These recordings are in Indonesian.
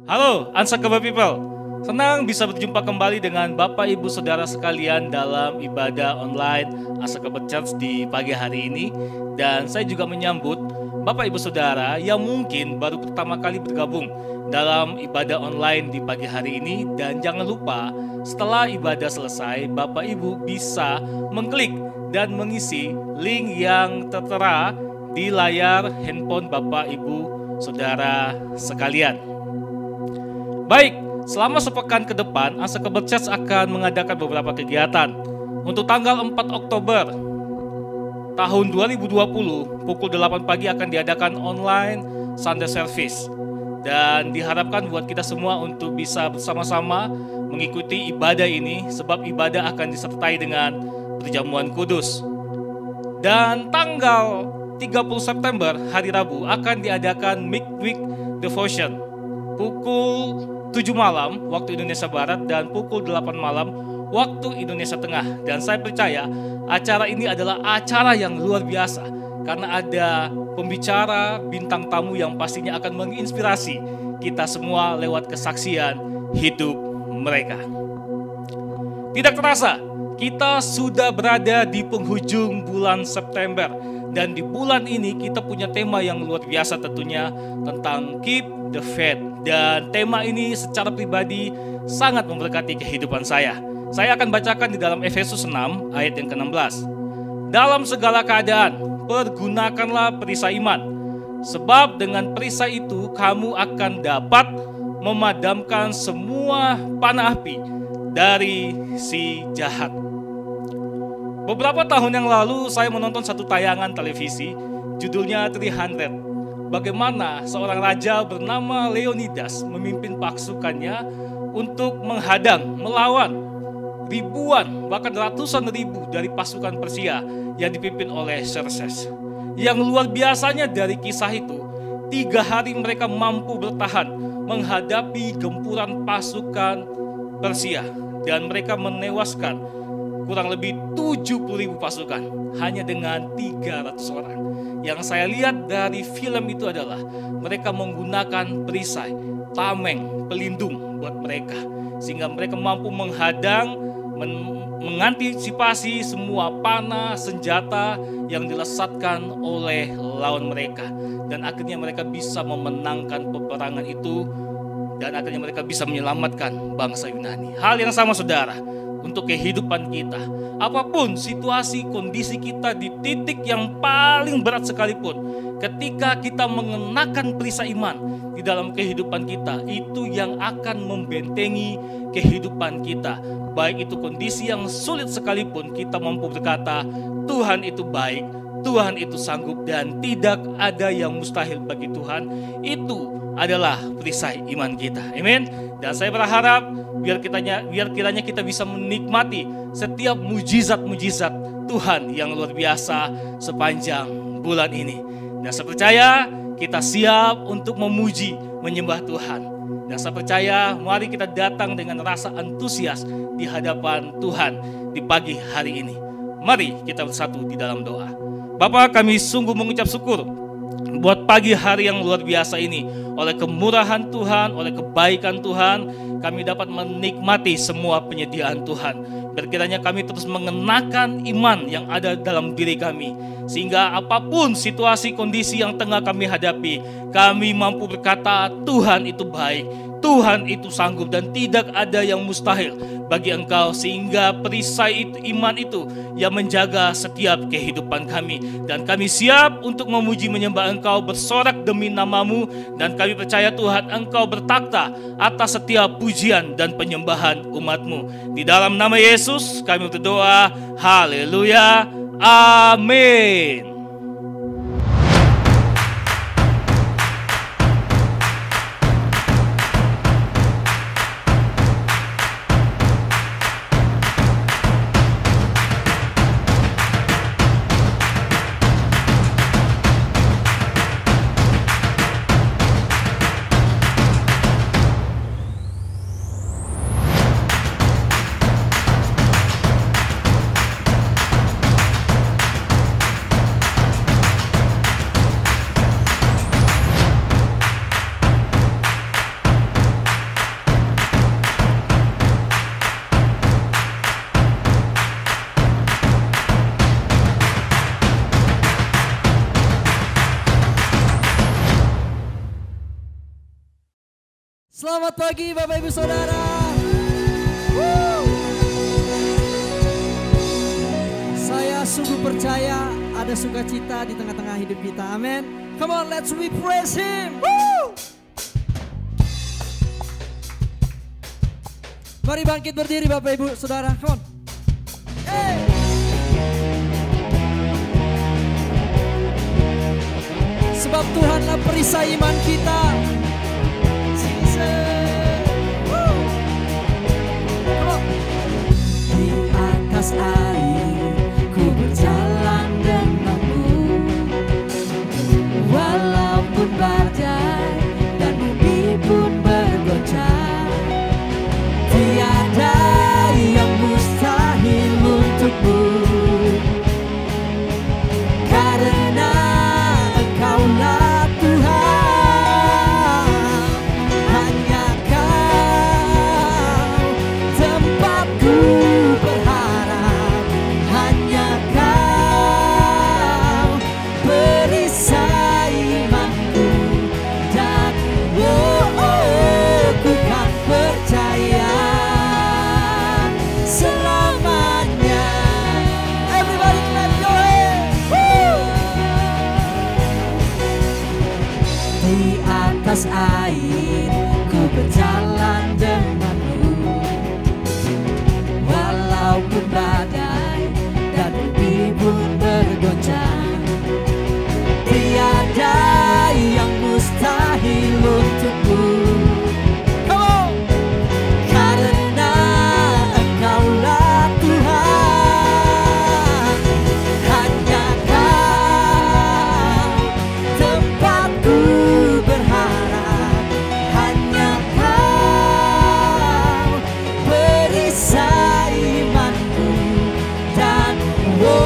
Halo, Unshakable People. Senang bisa berjumpa kembali dengan Bapak Ibu Saudara sekalian dalam ibadah online Unshakable Church di pagi hari ini. Dan saya juga menyambut Bapak Ibu Saudara yang mungkin baru pertama kali bergabung dalam ibadah online di pagi hari ini. Dan jangan lupa, setelah ibadah selesai, Bapak Ibu bisa mengklik dan mengisi link yang tertera di layar handphone Bapak Ibu Saudara sekalian. Baik, selama sepekan ke depan, Unshakable Church akan mengadakan beberapa kegiatan. Untuk tanggal 4 Oktober tahun 2020, pukul 8 pagi akan diadakan online Sunday Service. Dan diharapkan buat kita semua untuk bisa bersama-sama mengikuti ibadah ini, sebab ibadah akan disertai dengan perjamuan kudus. Dan tanggal 30 September, hari Rabu, akan diadakan Midweek Devotion pukul 7 malam waktu Indonesia Barat dan pukul 8 malam waktu Indonesia Tengah. Dan saya percaya acara ini adalah acara yang luar biasa karena ada pembicara, bintang tamu yang pastinya akan menginspirasi kita semua lewat kesaksian hidup mereka. Tidak terasa, kita sudah berada di penghujung bulan September. Dan di bulan ini kita punya tema yang luar biasa tentunya tentang Keep the Faith. Dan tema ini secara pribadi sangat memberkati kehidupan saya. Saya akan bacakan di dalam Efesus 6 ayat yang ke-16. Dalam segala keadaan, pergunakanlah perisai iman. Sebab dengan perisai itu kamu akan dapat memadamkan semua panah api dari si jahat. Beberapa tahun yang lalu saya menonton satu tayangan televisi, judulnya 300. Bagaimana seorang raja bernama Leonidas memimpin pasukannya untuk menghadang, melawan ribuan, bahkan ratusan ribu dari pasukan Persia yang dipimpin oleh Xerxes. Yang luar biasanya dari kisah itu, 3 hari mereka mampu bertahan menghadapi gempuran pasukan Persia. Dan mereka menewaskan kurang lebih 70.000 pasukan hanya dengan 300 orang. Yang saya lihat dari film itu adalah mereka menggunakan perisai, tameng, pelindung buat mereka, sehingga mereka mampu menghadang, mengantisipasi semua panah, senjata yang dilesatkan oleh lawan mereka. Dan akhirnya mereka bisa memenangkan peperangan itu, dan akhirnya mereka bisa menyelamatkan bangsa Yunani. Hal yang sama, saudara, untuk kehidupan kita. Apapun situasi, kondisi kita di titik yang paling berat sekalipun, ketika kita mengenakan perisai iman di dalam kehidupan kita, itu yang akan membentengi kehidupan kita. Baik itu kondisi yang sulit sekalipun, kita mampu berkata, Tuhan itu baik, Tuhan itu sanggup, dan tidak ada yang mustahil bagi Tuhan. Itu adalah perisai iman kita. Amin. Dan saya berharap biar kiranya kita bisa menikmati setiap mujizat-mujizat Tuhan yang luar biasa sepanjang bulan ini. Dan saya percaya kita siap untuk memuji, menyembah Tuhan. Dan saya percaya mari kita datang dengan rasa antusias di hadapan Tuhan di pagi hari ini. Mari kita bersatu di dalam doa. Bapa, kami sungguh mengucap syukur buat pagi hari yang luar biasa ini. Oleh kemurahan Tuhan, oleh kebaikan Tuhan, kami dapat menikmati semua penyediaan Tuhan. Berkiranya kami terus mengenakan iman yang ada dalam diri kami, sehingga apapun situasi kondisi yang tengah kami hadapi, kami mampu berkata, Tuhan itu baik, Tuhan itu sanggup, dan tidak ada yang mustahil bagi Engkau. Sehingga perisai itu, iman itu yang menjaga setiap kehidupan kami. Dan kami siap untuk memuji menyembah Engkau, bersorak demi nama-Mu. Dan kami percaya Tuhan, Engkau bertakhta atas setiap pujian dan penyembahan umat-Mu. Di dalam nama Yesus kami berdoa, haleluya, amin. Selamat pagi Bapak Ibu Saudara. Saya sungguh percaya ada sukacita di tengah-tengah hidup kita. Amin. Come on, let's we praise Him. Mari bangkit berdiri Bapak Ibu Saudara. Come on. Hey. Sebab Tuhanlah perisai iman kita. Di atas air ku berjalan denganmu, walaupun badai dan bumi pun bergoncang, tiada yang mustahil untukmu, karena Engkaulah Tuhan. Hanya Kau tempatku berharap, hanya Kau perisai imanku, dan ku kan percaya selamanya. Everybody clap your hands. Di atas air ku berjalan denganmu, walaupun badai dan bumi pun bergoncang, tiada yang mustahil untukmu. Come on. Karena Engkaulah Tuhan, hanya Kau tempatku berharap, hanya Kau perisai imanku, dan ku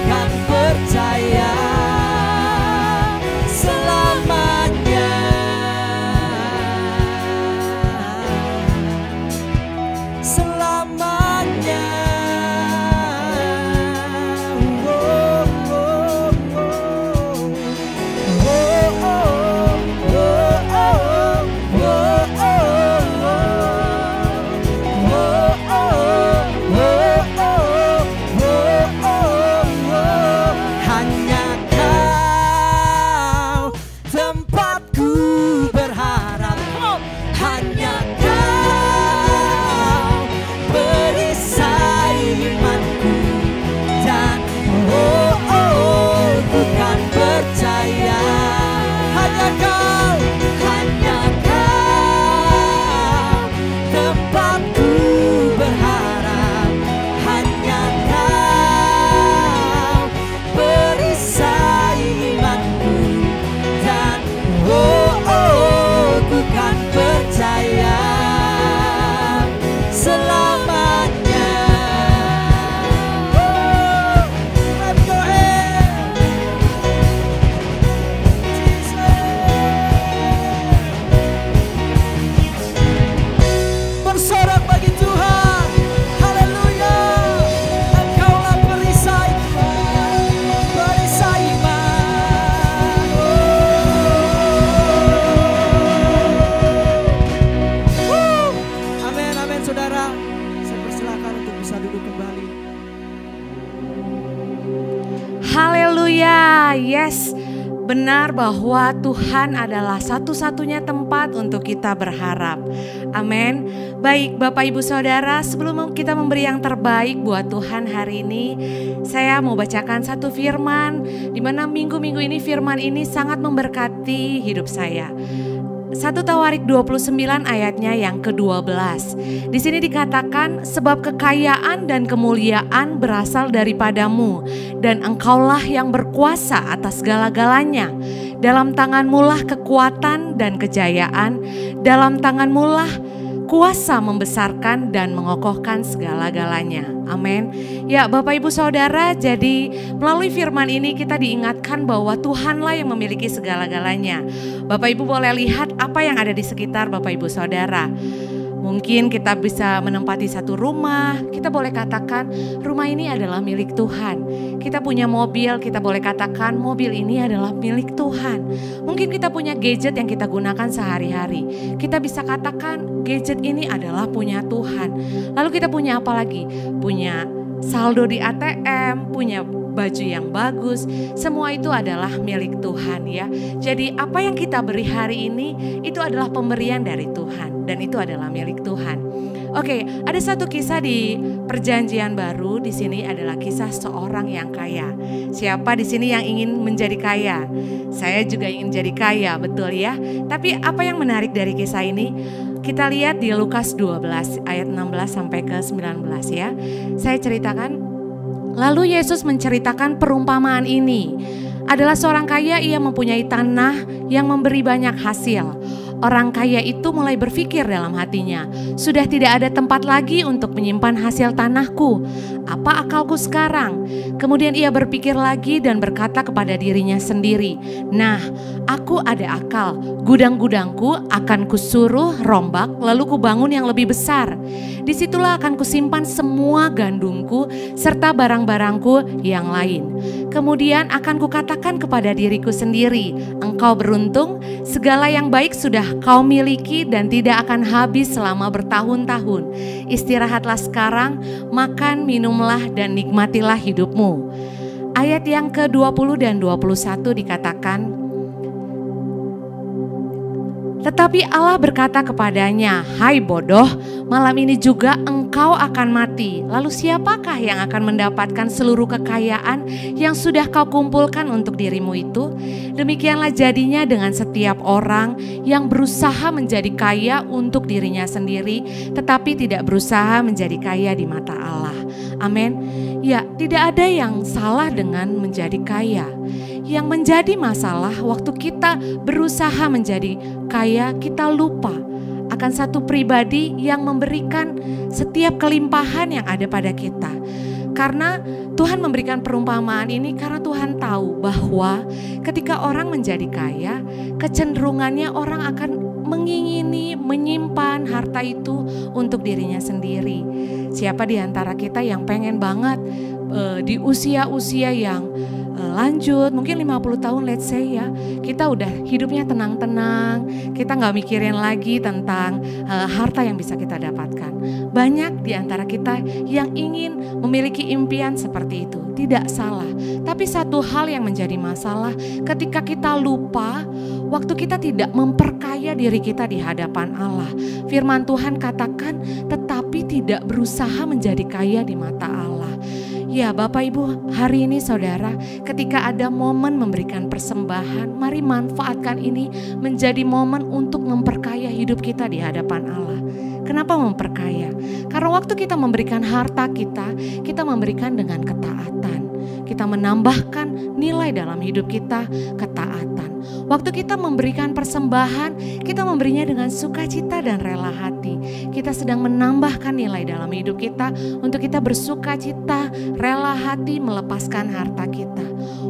kan percaya selamanya. Selamanya. Hanya Kau tempatku berharap, hanya Kau perisai imanku, dan ku kan percaya. Hanya Kau tempatku berharap, hanya Kau perisai imanku, dan ku kan percaya selamanya. Clap your hands. Bersorak bagi Tuhan. Haleluya. Engkaulah perisai iman, perisai iman. Amin, amin saudara. Saya persilakan untuk bisa duduk kembali. Haleluya, yes, benar bahwa Tuhan adalah satu-satunya tempat untuk kita berharap. Amin. Baik Bapak Ibu Saudara, sebelum kita memberi yang terbaik buat Tuhan hari ini, saya mau bacakan satu firman, di mana minggu-minggu ini firman ini sangat memberkati hidup saya. 1 Tawarik 29 ayatnya yang ke-12. Di sini dikatakan, sebab kekayaan dan kemuliaan berasal daripadamu, dan engkaulah yang berkuasa atas segala-galanya. Dalam tanganmulah kekuatan dan kejayaan, dalam tanganmulah kuasa membesarkan dan mengokohkan segala-galanya. Amin. Ya Bapak Ibu Saudara, jadi melalui firman ini kita diingatkan bahwa Tuhanlah yang memiliki segala-galanya. Bapak Ibu boleh lihat apa yang ada di sekitar Bapak Ibu Saudara. Mungkin kita bisa menempati satu rumah, kita boleh katakan rumah ini adalah milik Tuhan. Kita punya mobil, kita boleh katakan mobil ini adalah milik Tuhan. Mungkin kita punya gadget yang kita gunakan sehari-hari. Kita bisa katakan gadget ini adalah punya Tuhan. Lalu kita punya apa lagi? Punya saldo di ATM, punya baju yang bagus, semua itu adalah milik Tuhan ya. Jadi apa yang kita beri hari ini itu adalah pemberian dari Tuhan dan itu adalah milik Tuhan. Oke, ada satu kisah di Perjanjian Baru. Di sini adalah kisah seorang yang kaya. Siapa di sini yang ingin menjadi kaya? Saya juga ingin jadi kaya, betul ya. Tapi apa yang menarik dari kisah ini? Kita lihat di Lukas 12 ayat 16 sampai ke 19 ya. Saya ceritakan. Lalu Yesus menceritakan perumpamaan ini. Adalah seorang kaya, ia mempunyai tanah yang memberi banyak hasil. Orang kaya itu mulai berpikir dalam hatinya, sudah tidak ada tempat lagi untuk menyimpan hasil tanahku. Apa akalku sekarang? Kemudian ia berpikir lagi dan berkata kepada dirinya sendiri, nah, aku ada akal. Gudang-gudangku akan kusuruh rombak, lalu kubangun yang lebih besar. Disitulah akan kusimpan semua gandumku serta barang-barangku yang lain. Kemudian akan kukatakan kepada diriku sendiri, engkau beruntung, segala yang baik sudah kau miliki dan tidak akan habis selama bertahun-tahun. Istirahatlah sekarang, makan, minumlah dan nikmatilah hidupmu. Ayat yang ke-20 dan 21 dikatakan, tetapi Allah berkata kepadanya, hai bodoh, malam ini juga engkau akan mati. Lalu siapakah yang akan mendapatkan seluruh kekayaan yang sudah kau kumpulkan untuk dirimu itu? Demikianlah jadinya dengan setiap orang yang berusaha menjadi kaya untuk dirinya sendiri, tetapi tidak berusaha menjadi kaya di mata Allah. Amin. Ya, tidak ada yang salah dengan menjadi kaya. Yang menjadi masalah waktu kita berusaha menjadi kaya, kita lupa akan satu pribadi yang memberikan setiap kelimpahan yang ada pada kita. Karena Tuhan memberikan perumpamaan ini karena Tuhan tahu bahwa ketika orang menjadi kaya, kecenderungannya orang akan mengingini, menyimpan harta itu untuk dirinya sendiri. Siapa di antara kita yang pengen banget di usia-usia yang lanjut, mungkin 50 tahun let's say ya, kita udah hidupnya tenang-tenang, kita gak mikirin lagi tentang harta yang bisa kita dapatkan. Banyak di antara kita yang ingin memiliki impian seperti itu, tidak salah. Tapi satu hal yang menjadi masalah ketika kita lupa, waktu kita tidak memperkaya diri kita di hadapan Allah. Firman Tuhan katakan, tetapi tidak berusaha menjadi kaya di mata Allah. Ya Bapak Ibu, hari ini saudara, ketika ada momen memberikan persembahan, mari manfaatkan ini menjadi momen untuk memperkaya hidup kita di hadapan Allah. Kenapa memperkaya? Karena waktu kita memberikan harta kita memberikan dengan ketaatan. Kita menambahkan nilai dalam hidup kita, ketaatan. Waktu kita memberikan persembahan, kita memberinya dengan sukacita dan rela hati. Kita sedang menambahkan nilai dalam hidup kita untuk kita bersukacita, rela hati melepaskan harta kita.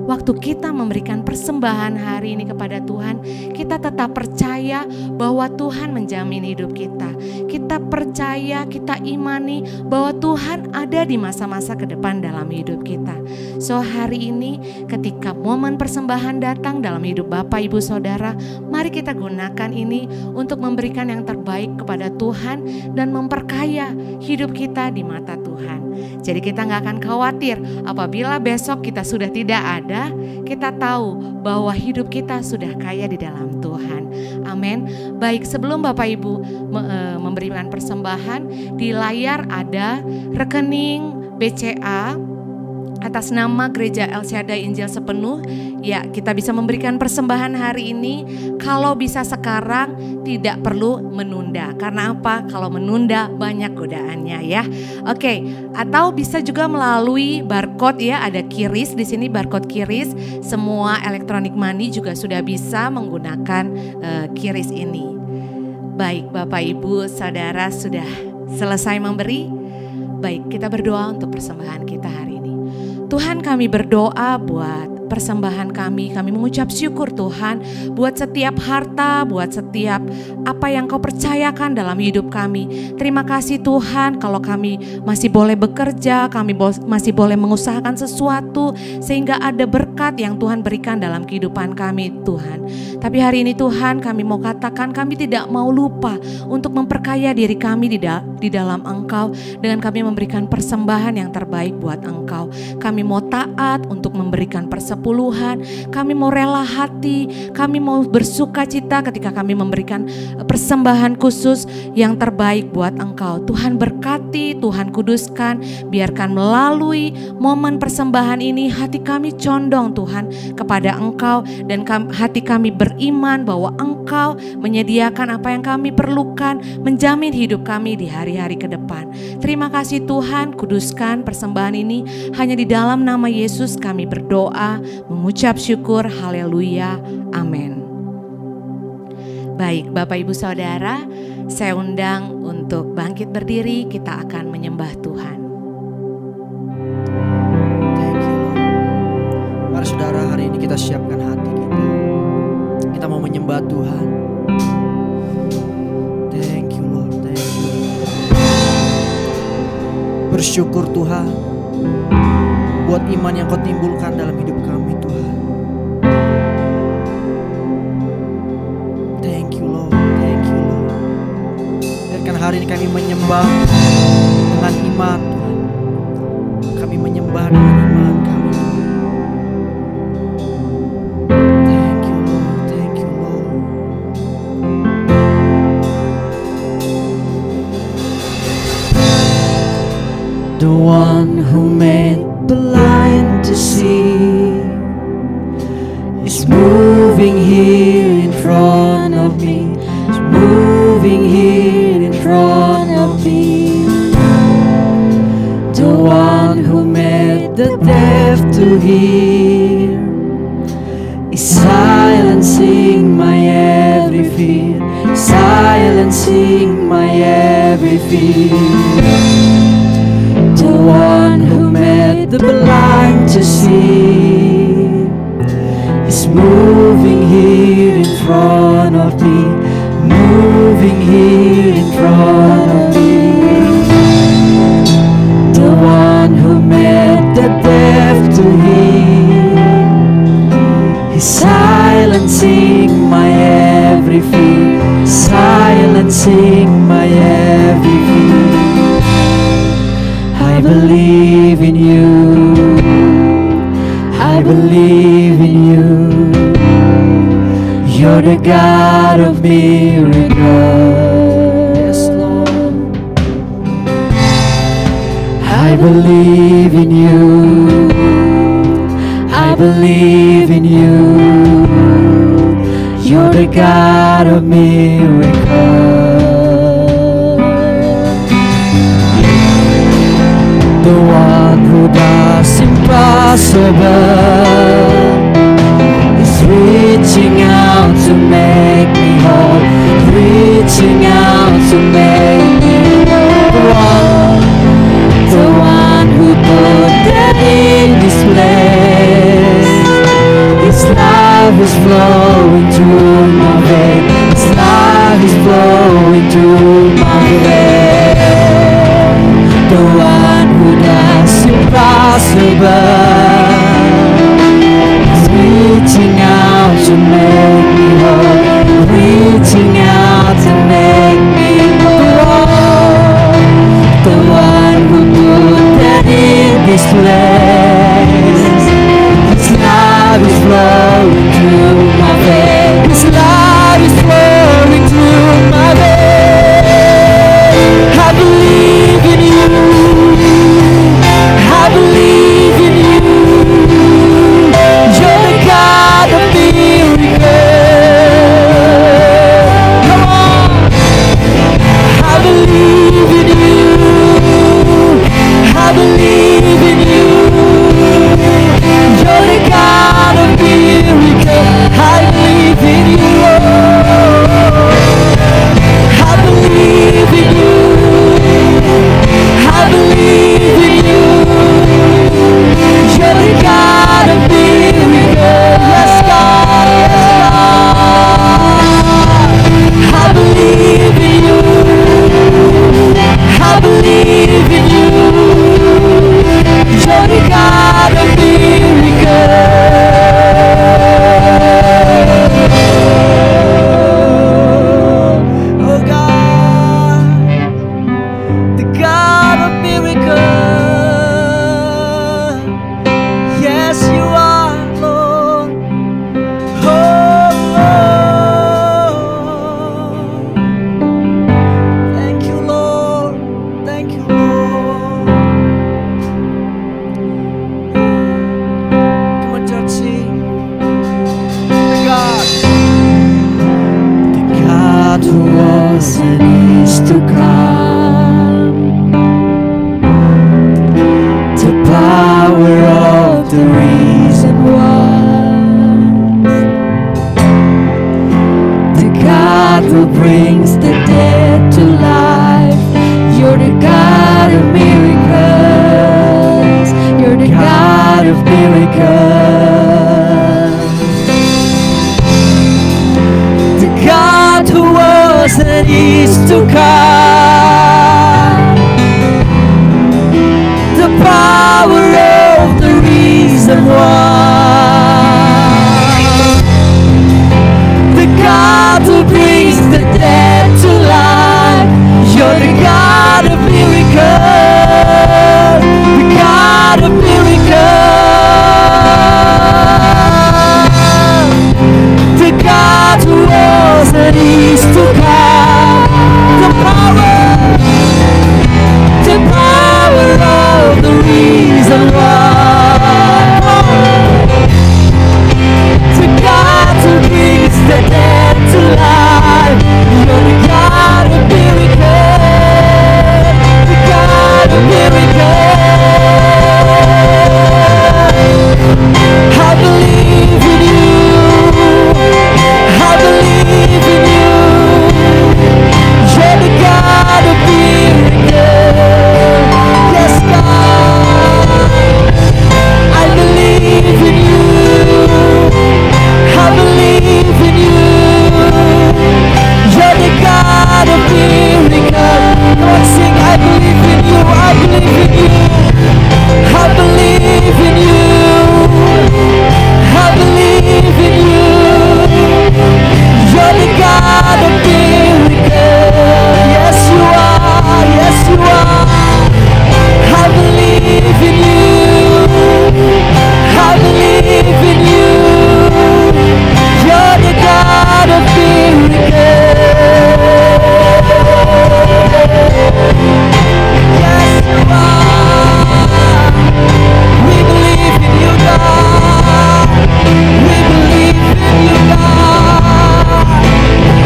Waktu kita memberikan persembahan hari ini kepada Tuhan, kita tetap percaya bahwa Tuhan menjamin hidup kita. Kita percaya, kita imani bahwa Tuhan ada di masa-masa ke depan dalam hidup kita. So hari ini ketika momen persembahan datang dalam hidup Bapak Ibu Saudara, mari kita gunakan ini untuk memberikan yang terbaik kepada Tuhan dan memperkaya hidup kita di mata Tuhan. Jadi kita gak akan khawatir apabila besok kita sudah tidak ada, kita tahu bahwa hidup kita sudah kaya di dalam Tuhan. Amin. Baik, sebelum Bapak Ibu memberikan persembahan, di layar ada rekening BCA atas nama Gereja El Shaddai Injil Sepenuh. Ya, kita bisa memberikan persembahan hari ini. Kalau bisa sekarang, tidak perlu menunda. Karena apa? Kalau menunda banyak godaannya ya. Oke, atau bisa juga melalui barcode ya, ada QRIS di sini, barcode QRIS. Semua electronic money juga sudah bisa menggunakan QRIS ini. Baik, Bapak Ibu Saudara sudah selesai memberi. Baik, kita berdoa untuk persembahan kita hari ini. Tuhan, kami berdoa buat persembahan kami mengucap syukur Tuhan buat setiap harta, buat setiap apa yang Kau percayakan dalam hidup kami. Terima kasih Tuhan kalau kami masih boleh bekerja, kami masih boleh mengusahakan sesuatu sehingga ada berkat yang Tuhan berikan dalam kehidupan kami Tuhan. Tapi hari ini Tuhan, kami mau katakan kami tidak mau lupa untuk memperkaya diri kami di dalam Engkau dengan kami memberikan persembahan yang terbaik buat Engkau. Kami mau taat untuk memberikan persepuluhan, kami mau rela hati, kami mau bersuka cita ketika kami memberikan persembahan khusus yang terbaik buat Engkau. Tuhan berkati, Tuhan kuduskan, biarkan melalui momen persembahan ini hati kami condong Tuhan kepada Engkau, dan hati kami beriman bahwa Engkau menyediakan apa yang kami perlukan, menjamin hidup kami di hari-hari ke depan. Terima kasih Tuhan, kuduskan persembahan ini hanya di dalam nama Yesus kami berdoa, mengucap syukur, haleluya, amin. Baik Bapak Ibu Saudara, saya undang untuk bangkit berdiri, kita akan menyembah Tuhan. Thank you Lord. Mari saudara, hari ini kita siapkan hati kita. Kita mau menyembah Tuhan. Thank you Lord, thank you. Bersyukur Tuhan buat iman yang Kau timbulkan dalam hidup kami Tuhan. Thank you Lord, thank you Lord. Biarkan hari ini kami menyembah dengan iman Tuhan. Kami menyembah dengan iman kami Tuhan. Thank you Lord, thank you Lord. The one who made the blind to see is moving here in front of me. Is moving here in front of me. The one who made the deaf to hear is silencing my every fear. Silencing my every fear. The one who made the blind to see is moving here in front of me, moving here in front of me. The one who made the deaf to hear is silencing my every fear, silencing my every fear. I believe in you, I believe in you. You're the God of miracles. Yes, Lord. I believe in you, I believe in you. You're the God of miracles. The one who does impossible is reaching out to make me whole, reaching out to make me whole. The one who put that in this place. His love is flowing through my veins. His love is flowing through my veins. The one who does impossible is reaching out to make me whole, reaching out to make me whole. The one who put that in this place. His love is flowing through my veins. His love is flowing through my veins. I believe in you. I believe in you. was and is to come. The power of the risen one, the God who brings the dead to life. You're the God of miracles. You're the God of miracles. The God who was and is to come. The power of the risen one. The God who brings the dead to life. You're the God of miracles. The God of miracles. The God who was and is to come. The power of the risen one. The God who brings the dead to life. You're the God of miracles. The God of miracles. I believe in you. I believe in you. You're the God of miracles. Yes, God. I believe in you. I believe in you. You're the God of miracles. Come on, sing. I believe in you. I believe in you. I believe in you. I believe in you. You're the God of miracles. Yes, you are. Yes, you are. I believe in you. I believe in you. You're the God of miracles. Yes, you are. We believe in you, God. We believe in you, God.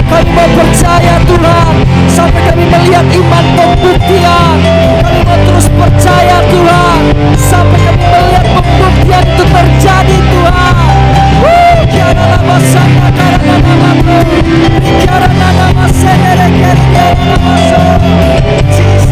Kami mau percaya Tuhan sampai kami melihat iman pembuktian. Kami mau terus percaya Tuhan sampai kami melihat pembuktian itu terjadi Tuhan. Kiara nama sana karena namamu. Kiara nama senere kiara nama Jesus.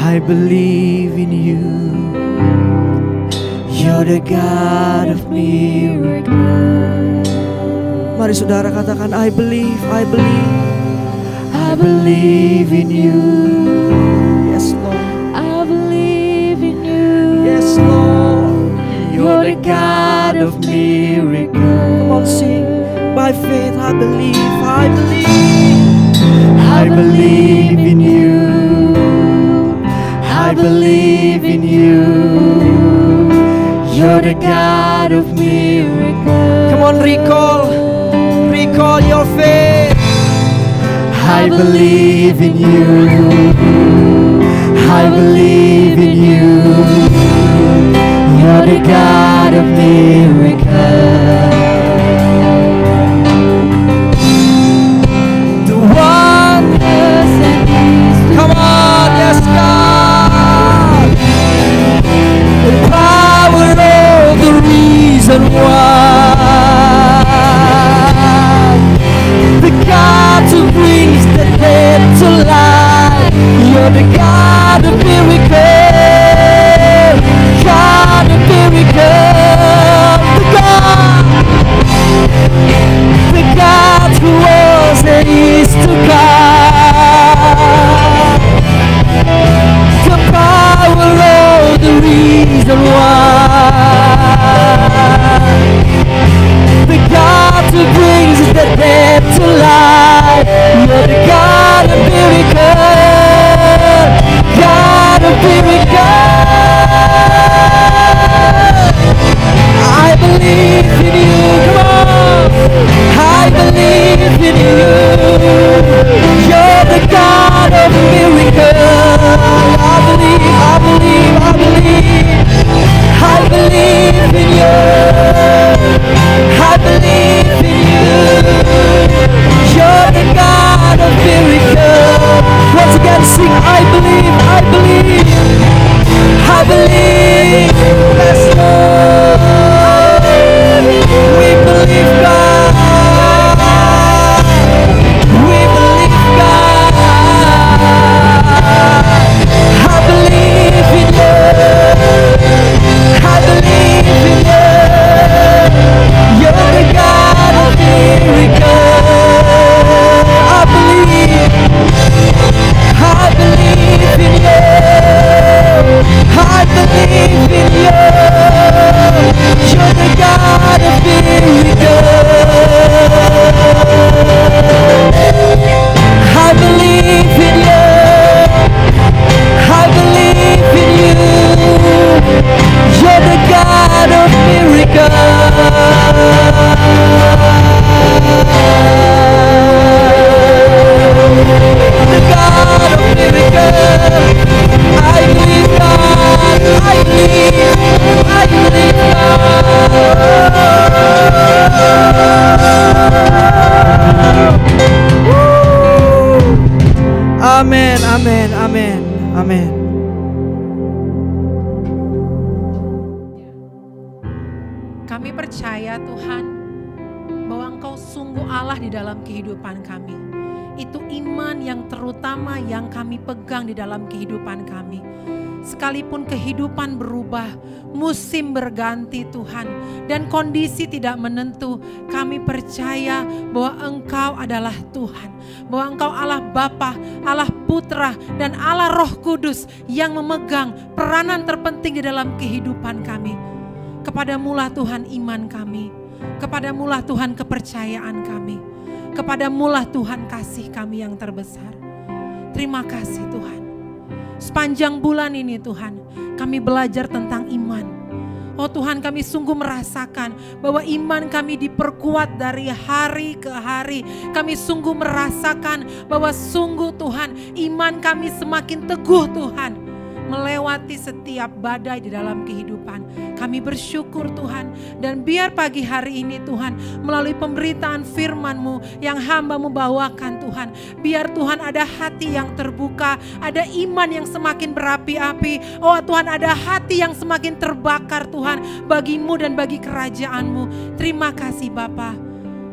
I believe in you. You're the God of miracles. Mari saudara katakan, I believe, I believe, I believe in you. Yes, Lord. I believe in you. Yes, Lord. You're the God of miracles. Come on, sing. By faith, I believe, I believe, I believe in you. I believe in you. You're the God of miracles. Come on, recall your faith. I believe in you. I believe in you. You're the God of miracles. The wonders and deeds. Come on, yes, God. The power of the reason why. The God who brings the dead to life. You're the God of miracles. God of miracles. The God who was and is to come. The power of the reason why. The God who brings the dead to life. You're the God of miracles. Sing, I believe, I believe, I believe. Yes, Lord. We believe God. We believe God. I believe in you. I believe in you. You're the God of miracles. I believe in you. I believe in you. You're the God of miracles. I believe in you. I believe in you. You're the God of miracles. The God of miracles. I believe God. I believe God. Woo. Amen, amen, amen, amen. Kami percaya Tuhan bahwa Engkau sungguh Allah di dalam kehidupan kami. Itu iman yang terutama yang kami pegang di dalam kehidupan kami. Sekalipun kehidupan berubah, musim berganti Tuhan, dan kondisi tidak menentu, kami percaya bahwa Engkau adalah Tuhan. Bahwa Engkau Allah Bapa, Allah Putra, dan Allah Roh Kudus yang memegang peranan terpenting di dalam kehidupan kami. Kepadamulah Tuhan iman kami, kepadamulah Tuhan kepercayaan kami, kepadamulah Tuhan kasih kami yang terbesar. Terima kasih Tuhan. Sepanjang bulan ini Tuhan, kami belajar tentang iman. Oh Tuhan, kami sungguh merasakan bahwa iman kami diperkuat dari hari ke hari. Kami sungguh merasakan bahwa sungguh Tuhan, iman kami semakin teguh Tuhan, melewati setiap badai di dalam kehidupan. Kami bersyukur Tuhan, dan biar pagi hari ini Tuhan, melalui pemberitaan firman-Mu yang hamba-Mu bawakan Tuhan, biar Tuhan ada hati yang terbuka, ada iman yang semakin berapi-api. Oh Tuhan, ada hati yang semakin terbakar Tuhan, bagi-Mu dan bagi kerajaan-Mu. Terima kasih Bapa.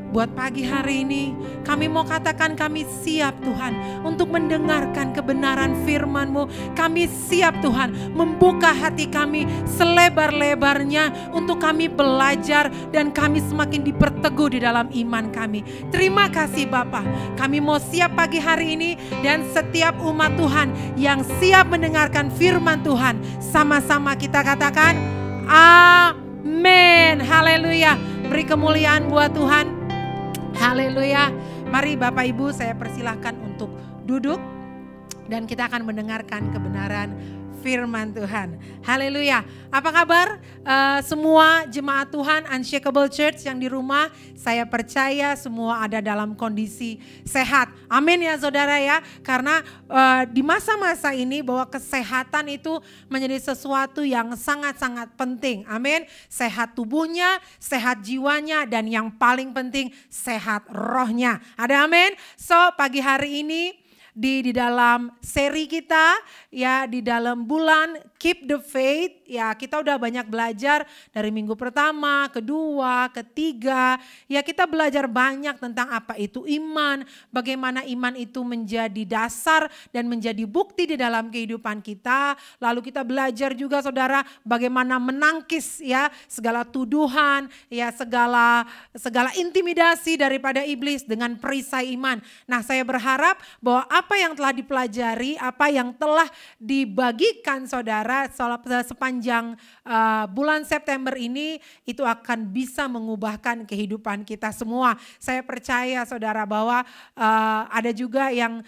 Buat pagi hari ini, kami mau katakan kami siap Tuhan untuk mendengarkan kebenaran firman-Mu. Kami siap Tuhan membuka hati kami selebar-lebarnya untuk kami belajar dan kami semakin diperteguh di dalam iman kami. Terima kasih Bapa. Kami mau siap pagi hari ini, dan setiap umat Tuhan yang siap mendengarkan firman Tuhan, sama-sama kita katakan amin. Haleluya. Beri kemuliaan buat Tuhan. Haleluya. Mari Bapak Ibu, saya persilahkan untuk duduk dan kita akan mendengarkan kebenaran firman Tuhan. Haleluya. Apa kabar semua jemaat Tuhan Unshakable Church yang di rumah? Saya percaya semua ada dalam kondisi sehat. Amin ya saudara ya. Karena di masa-masa ini bahwa kesehatan itu menjadi sesuatu yang sangat-sangat penting. Amin. Sehat tubuhnya, sehat jiwanya, dan yang paling penting sehat rohnya. Ada amin? So pagi hari ini di dalam seri kita ya, di dalam bulan Keep the Faith ya, kita udah banyak belajar dari minggu pertama, kedua, ketiga ya, kita belajar banyak tentang apa itu iman, bagaimana iman itu menjadi dasar dan menjadi bukti di dalam kehidupan kita. Lalu kita belajar juga saudara bagaimana menangkis ya segala tuduhan ya, segala intimidasi daripada iblis dengan perisai iman. Nah, saya berharap bahwa apa yang telah dipelajari, apa yang telah dibagikan saudara sepanjang bulan September ini, itu akan bisa mengubahkan kehidupan kita semua. Saya percaya saudara bahwa ada juga yang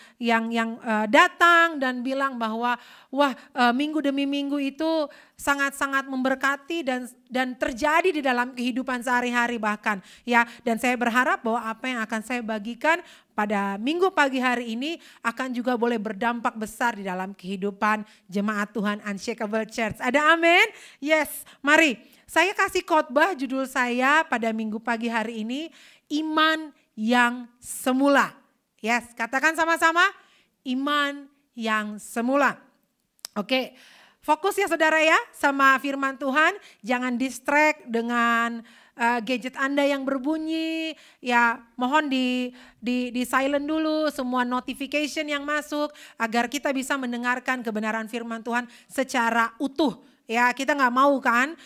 datang dan bilang bahwa wah, minggu demi minggu itu sangat-sangat memberkati dan terjadi di dalam kehidupan sehari-hari bahkan ya. Dan saya berharap bahwa apa yang akan saya bagikan pada minggu pagi hari ini akan juga boleh berdampak besar di dalam kehidupan jemaat Tuhan Unshakable Church. Ada amin? Yes, mari saya kasih khotbah, judul saya pada minggu pagi hari ini, iman yang semula. Yes, katakan sama-sama, iman yang semula. Oke, fokus ya saudara ya sama firman Tuhan. Jangan distract dengan gadget Anda yang berbunyi. Ya mohon di silent dulu semua notification yang masuk. Agar kita bisa mendengarkan kebenaran firman Tuhan secara utuh. Ya kita gak mau kan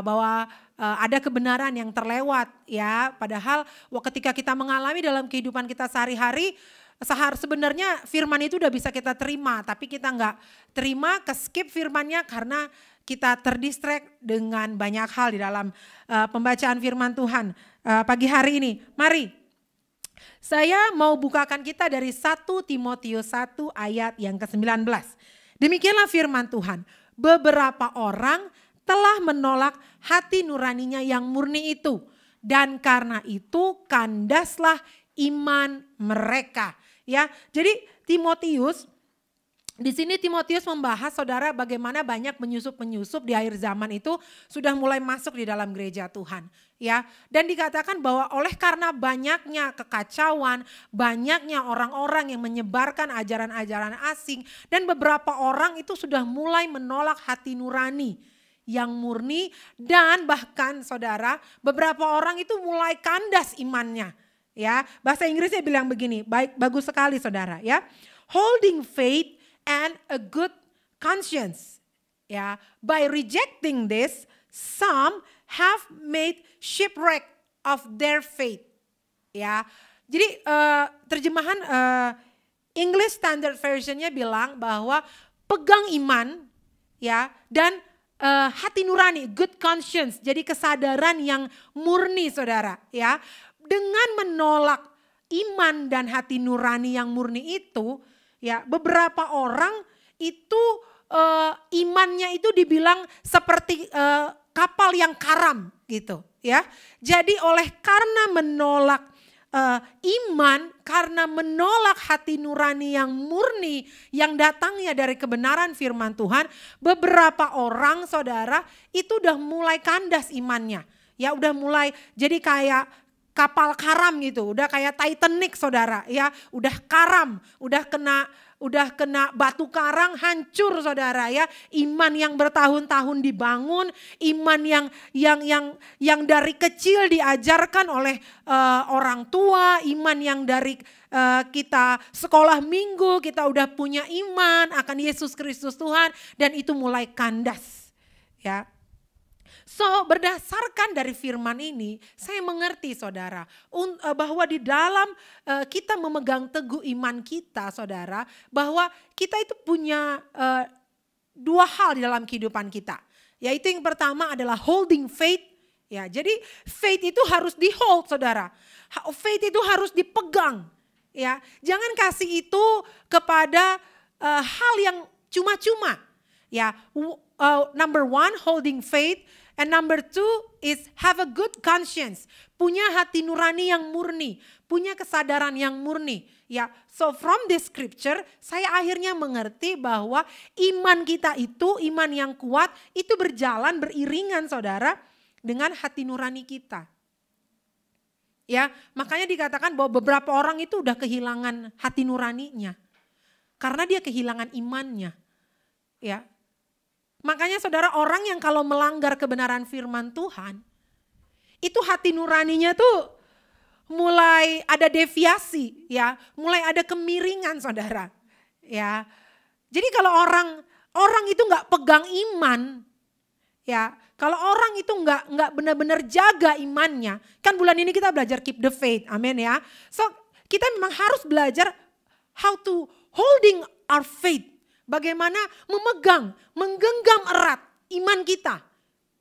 bahwa ada kebenaran yang terlewat ya. Padahal ketika kita mengalami dalam kehidupan kita sehari-hari, sebenarnya firman itu udah bisa kita terima, tapi kita nggak terima, skip firmannya karena kita terdistract dengan banyak hal di dalam pembacaan firman Tuhan pagi hari ini. Mari, saya mau bukakan kita dari 1 Timotius 1 ayat yang ke-19. Demikianlah firman Tuhan, beberapa orang telah menolak hati nuraninya yang murni itu, dan karena itu kandaslah iman mereka. Ya, jadi Timotius, di sini Timotius membahas saudara bagaimana banyak penyusup-penyusup di akhir zaman itu sudah mulai masuk di dalam gereja Tuhan. Ya, dan dikatakan bahwa oleh karena banyaknya kekacauan, banyaknya orang-orang yang menyebarkan ajaran-ajaran asing, dan beberapa orang itu sudah mulai menolak hati nurani yang murni, dan bahkan saudara beberapa orang itu mulai kandas imannya. Ya, bahasa Inggrisnya bilang begini, bagus sekali saudara ya. Holding faith and a good conscience. Ya, by rejecting this, some have made shipwreck of their faith. Ya, jadi terjemahan English Standard Version-nya bilang bahwa pegang iman ya dan hati nurani, good conscience. Jadi kesadaran yang murni saudara ya. Dengan menolak iman dan hati nurani yang murni itu, ya beberapa orang itu imannya itu dibilang seperti kapal yang karam gitu, ya. Jadi karena menolak iman, karena menolak hati nurani yang murni yang datangnya dari kebenaran firman Tuhan, beberapa orang saudara itu udah mulai kandas imannya, ya udah mulai jadi kayak kapal karam gitu, udah kayak Titanic saudara ya, udah karam, udah kena batu karang hancur saudara ya. Iman yang bertahun-tahun dibangun, iman yang dari kecil diajarkan oleh orang tua, iman yang dari kita sekolah minggu kita udah punya iman akan Yesus Kristus Tuhan, dan itu mulai kandas ya. So berdasarkan dari firman ini saya mengerti saudara bahwa di dalam kita memegang teguh iman kita saudara, bahwa kita itu punya dua hal di dalam kehidupan kita. Yaitu yang pertama adalah holding faith. Ya, jadi faith itu harus di hold saudara. Faith itu harus dipegang. Ya, jangan kasih itu kepada hal yang cuma-cuma. Ya, number one holding faith. And number two is have a good conscience. Punya hati nurani yang murni. Punya kesadaran yang murni. Ya, so from this scripture saya akhirnya mengerti bahwa iman kita itu, iman yang kuat itu berjalan beriringan saudara dengan hati nurani kita. Ya, makanya dikatakan bahwa beberapa orang itu udah kehilangan hati nuraninya. Karena dia kehilangan imannya. Ya. Makanya saudara, orang yang kalau melanggar kebenaran firman Tuhan, itu hati nuraninya tuh mulai ada deviasi ya, mulai ada kemiringan saudara. Ya. Jadi kalau orang itu nggak pegang iman, ya, kalau orang itu nggak benar-benar jaga imannya, kan bulan ini kita belajar keep the faith, amin ya. So kita memang harus belajar how to holding our faith. Bagaimana memegang, menggenggam erat iman kita.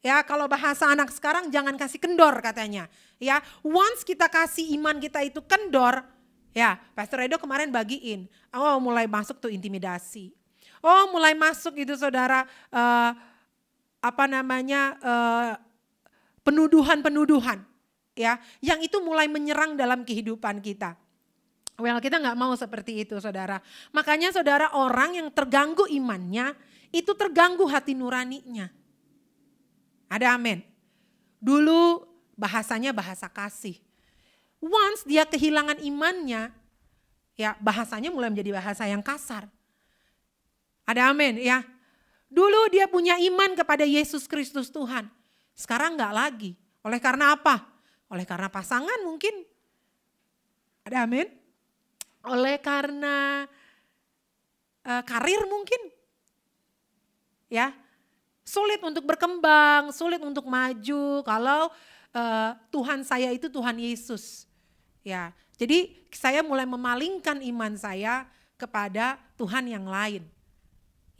Ya, kalau bahasa anak sekarang jangan kasih kendor katanya. Ya, once kita kasih iman kita itu kendor, ya, Pastor Edo kemarin bagiin. Oh, mulai masuk tuh intimidasi. Oh, mulai masuk itu saudara penuduhan-penuduhan. Ya, yang itu mulai menyerang dalam kehidupan kita. Well, kita nggak mau seperti itu saudara. Makanya saudara, orang yang terganggu imannya, itu terganggu hati nuraninya. Ada amin. Dulu bahasanya bahasa kasih. Once dia kehilangan imannya, ya bahasanya mulai menjadi bahasa yang kasar. Ada amin ya. Dulu dia punya iman kepada Yesus Kristus Tuhan. Sekarang enggak lagi. Oleh karena apa? Oleh karena pasangan mungkin. Ada amin. Oleh karena karir mungkin. Ya, sulit untuk berkembang, sulit untuk maju kalau Tuhan saya itu Tuhan Yesus. Ya, jadi saya mulai memalingkan iman saya kepada Tuhan yang lain.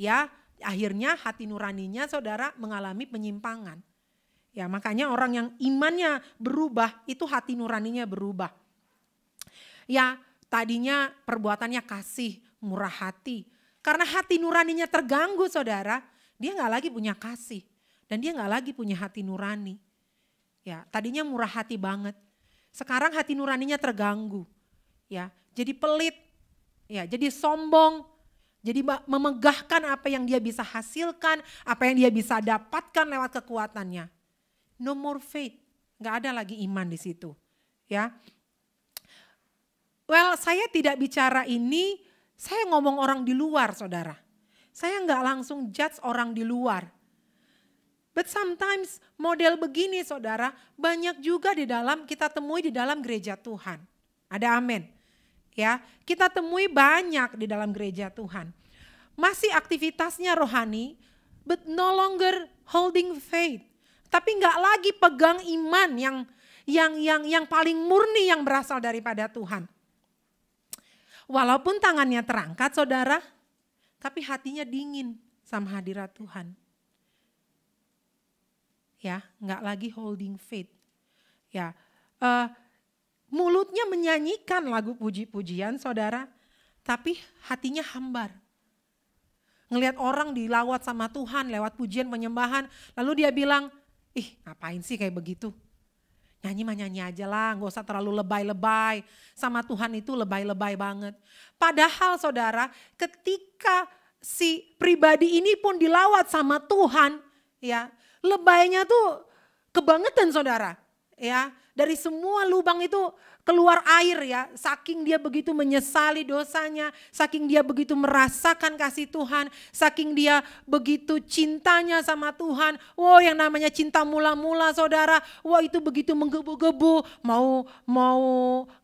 Ya, akhirnya hati nuraninya saudara mengalami penyimpangan. Ya, makanya orang yang imannya berubah itu hati nuraninya berubah. Ya, tadinya perbuatannya kasih, murah hati. Karena hati nuraninya terganggu saudara, dia gak lagi punya kasih. Dan dia gak lagi punya hati nurani. Ya, tadinya murah hati banget. Sekarang hati nuraninya terganggu. Ya, jadi pelit. Ya, jadi sombong. Jadi memegahkan apa yang dia bisa hasilkan, apa yang dia bisa dapatkan lewat kekuatannya. No more faith. Gak ada lagi iman di situ. Ya. Well, saya tidak bicara ini, saya ngomong orang di luar saudara. Saya nggak langsung judge orang di luar. But sometimes model begini saudara, banyak juga kita temui di dalam gereja Tuhan. Ada amin. Ya, kita temui banyak di dalam gereja Tuhan. Masih aktivitasnya rohani, but no longer holding faith. Tapi nggak lagi pegang iman yang paling murni yang berasal daripada Tuhan. Walaupun tangannya terangkat saudara, tapi hatinya dingin sama hadirat Tuhan. Ya, nggak lagi holding faith. Ya, mulutnya menyanyikan lagu puji-pujian saudara, tapi hatinya hambar. Ngelihat orang dilawat sama Tuhan lewat pujian penyembahan, lalu dia bilang, ih ngapain sih kayak begitu? Nyanyi mah nyanyi aja lah, gak usah terlalu lebay-lebay. Sama Tuhan itu lebay-lebay banget. Padahal saudara, ketika si pribadi ini pun dilawat sama Tuhan, ya lebaynya tuh kebangetan saudara. Ya, dari semua lubang itu keluar air ya, saking dia begitu menyesali dosanya, saking dia begitu merasakan kasih Tuhan, saking dia begitu cintanya sama Tuhan. Wow, yang namanya cinta mula-mula saudara, wah itu begitu menggebu-gebu, mau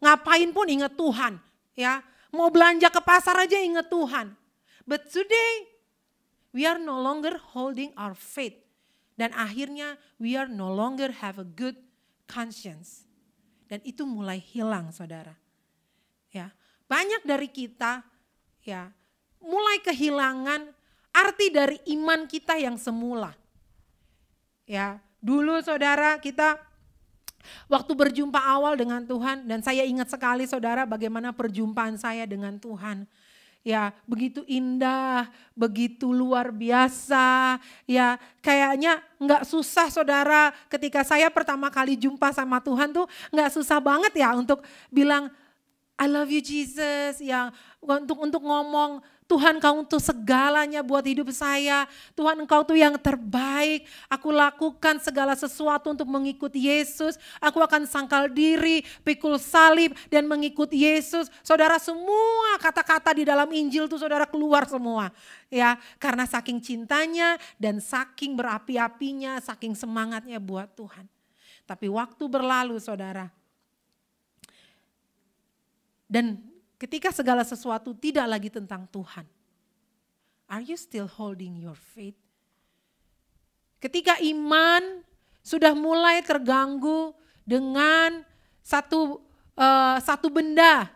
ngapain pun ingat Tuhan, ya. Mau belanja ke pasar aja ingat Tuhan. But today we are no longer holding our faith, dan akhirnya we are no longer have a good conscience. Dan itu mulai hilang saudara. Ya, banyak dari kita ya mulai kehilangan arti dari iman kita yang semula. Ya, dulu saudara kita waktu berjumpa awal dengan Tuhan, dan saya ingat sekali saudara bagaimana perjumpaan saya dengan Tuhan. Ya, begitu indah, begitu luar biasa. Ya, kayaknya nggak susah saudara, ketika saya pertama kali jumpa sama Tuhan tuh nggak susah banget ya untuk bilang I love you Jesus, ya untuk ngomong Tuhan kau tuh segalanya buat hidup saya. Tuhan engkau tuh yang terbaik. Aku lakukan segala sesuatu untuk mengikuti Yesus. Aku akan sangkal diri, pikul salib dan mengikuti Yesus. Saudara, semua kata-kata di dalam Injil tuh saudara keluar semua. Ya, karena saking cintanya dan saking berapi-apinya, saking semangatnya buat Tuhan. Tapi waktu berlalu saudara. Dan ketika segala sesuatu tidak lagi tentang Tuhan, are you still holding your faith? Ketika iman sudah mulai terganggu dengan satu benda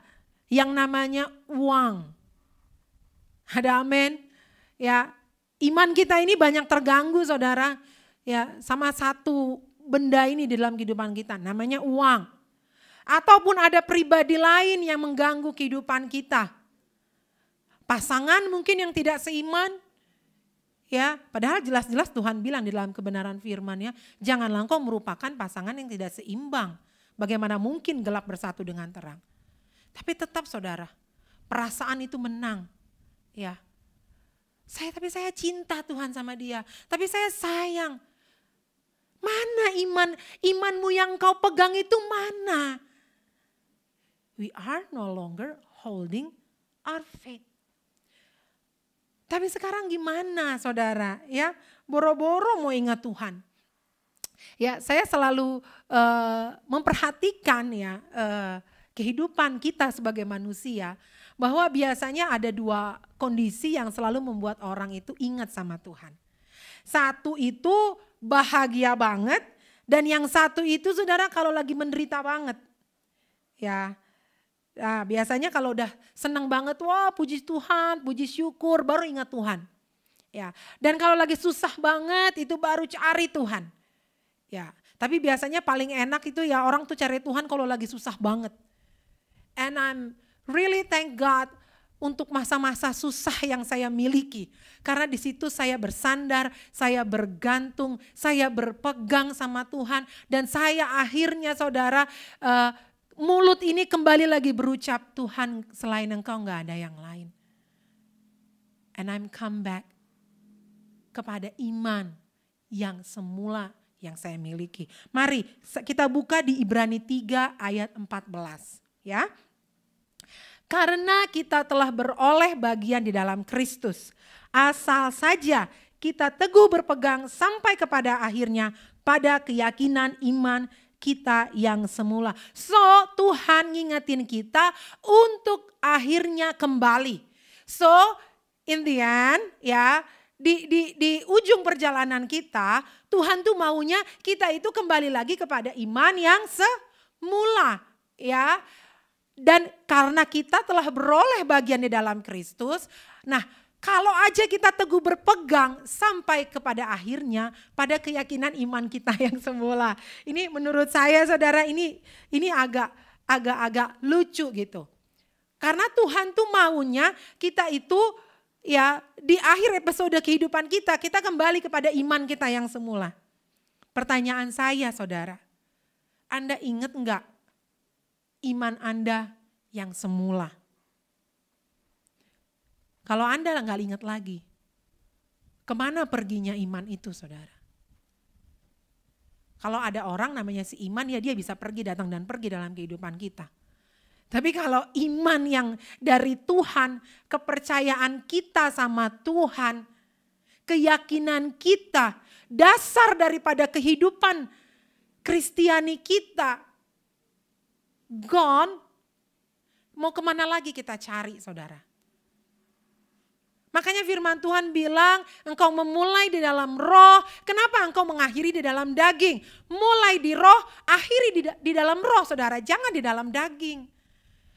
yang namanya uang. Ada amin? Ya, iman kita ini banyak terganggu saudara. Ya, sama satu benda ini di dalam kehidupan kita, namanya uang. Ataupun ada pribadi lain yang mengganggu kehidupan kita. Pasangan mungkin yang tidak seiman. Ya, padahal jelas-jelas Tuhan bilang di dalam kebenaran firman-Nya, janganlah engkau merupakan pasangan yang tidak seimbang. Bagaimana mungkin gelap bersatu dengan terang. Tapi tetap saudara, perasaan itu menang. Ya. Tapi saya cinta Tuhan sama dia. Tapi saya sayang. Mana imanmu yang kau pegang itu mana? We are no longer holding our faith. Tapi sekarang gimana saudara ya? Boro-boro mau ingat Tuhan. Ya saya selalu memperhatikan ya kehidupan kita sebagai manusia. Bahwa biasanya ada dua kondisi yang selalu membuat orang itu ingat sama Tuhan. Satu itu bahagia banget dan yang satu itu saudara kalau lagi menderita banget. Ya. Nah, biasanya kalau udah senang banget, wah puji Tuhan, puji syukur, baru ingat Tuhan. Ya, dan kalau lagi susah banget itu baru cari Tuhan. Ya, tapi biasanya paling enak itu ya orang tuh cari Tuhan kalau lagi susah banget. And I'm really thank God untuk masa-masa susah yang saya miliki. Karena di situ saya bersandar, saya bergantung, saya berpegang sama Tuhan. Dan saya akhirnya saudara mulut ini kembali lagi berucap, Tuhan selain Engkau gak ada yang lain. And I'm come back kepada iman yang semula yang saya miliki. Mari kita buka di Ibrani 3 ayat 14 ya. Karena kita telah beroleh bagian di dalam Kristus, asal saja kita teguh berpegang sampai kepada akhirnya pada keyakinan iman kita yang semula. So Tuhan ngingetin kita untuk akhirnya kembali. So in the end ya di ujung perjalanan kita Tuhan tuh maunya kita itu kembali lagi kepada iman yang semula ya. Dan karena kita telah beroleh bagian di dalam Kristus, nah kalau aja kita teguh berpegang sampai kepada akhirnya pada keyakinan iman kita yang semula. Ini menurut saya saudara ini agak lucu gitu. Karena Tuhan tuh maunya kita itu ya di akhir episode kehidupan kita kembali kepada iman kita yang semula. Pertanyaan saya saudara, Anda ingat enggak iman Anda yang semula? Kalau Anda nggak ingat lagi, kemana perginya iman itu saudara? Kalau ada orang namanya si iman ya dia bisa pergi datang dan pergi dalam kehidupan kita. Tapi kalau iman yang dari Tuhan, kepercayaan kita sama Tuhan, keyakinan kita, dasar daripada kehidupan Kristiani kita, gone, mau kemana lagi kita cari saudara? Makanya firman Tuhan bilang engkau memulai di dalam roh, kenapa engkau mengakhiri di dalam daging? Mulai di roh, akhiri di dalam roh saudara, jangan di dalam daging.